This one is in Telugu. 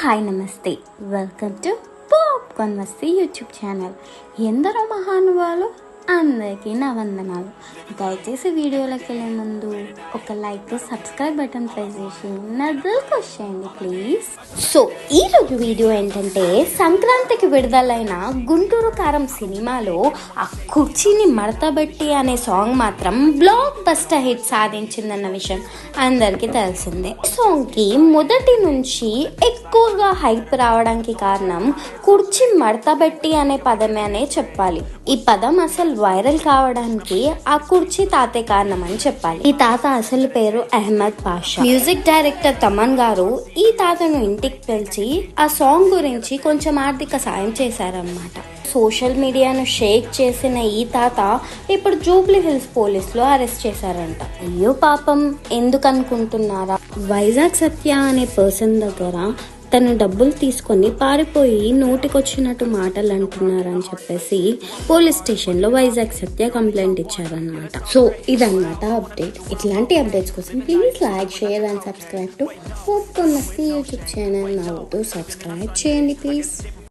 హాయ్ నమస్తే, welcome to popcorn Masti YouTube channel. ఎందరో మహానుభావులు, అందరికీ నా వందనాలు. దయచేసి వీడియోలోకి వెళ్ళే ముందు ఒక లైక్, సబ్స్క్రైబ్ బటన్ ప్రెస్ చేసి నదులకు వచ్చేయండి ప్లీజ్. సో ఈరోజు వీడియో ఏంటంటే, సంక్రాంతికి విడుదలైన గుంటూరు కారం సినిమాలో ఆ కుర్చీని మడతబెట్టి అనే సాంగ్ మాత్రం బ్లాక్ బస్టర్ హిట్ సాధించిందన్న విషయం అందరికీ తెలిసిందే. ఈ సాంగ్కి మొదటి నుంచి ఎక్కువగా హైప్ రావడానికి కారణం కుర్చీ మడతబెట్టి అనే పదమే అనే చెప్పాలి. ఈ పదం అసలు వైరల్ కావడానికి ఆ కుర్చీ తాతే కారణం అని చెప్పాలి. ఈ తాత అసలు పేరు అహ్మద్ పాషా. మ్యూజిక్ డైరెక్టర్ తమన్ గారు ఈ తాతను ఇంటికి పిలిచి ఆ సాంగ్ గురించి కొంచెం ఆర్థిక సాయం చేశారన్నమాట. సోషల్ మీడియాను షేక్ చేసిన ఈ తాత ఇప్పుడు జూబ్లీ హిల్స్ పోలీసులు అరెస్ట్ చేశారంట. అయ్యో పాపం, ఎందుకు అనుకుంటున్నారా? వైజాగ్ సత్య అనే పర్సన్ దగ్గర తను డబ్బులు తీసుకొని పారిపోయి నోటికొచ్చినట్టు మాటలు అంటున్నారని చెప్పేసి పోలీస్ స్టేషన్లో వైజాగ్ సత్య కంప్లైంట్ ఇచ్చారనమాట. సో ఇదన్నమాట అప్డేట్. ఇట్లాంటి అప్డేట్స్ కోసం please like, share and subscribe to popcorn Masti YouTube channel. నవ్వుతూ సబ్స్క్రైబ్ చేయండి ప్లీజ్.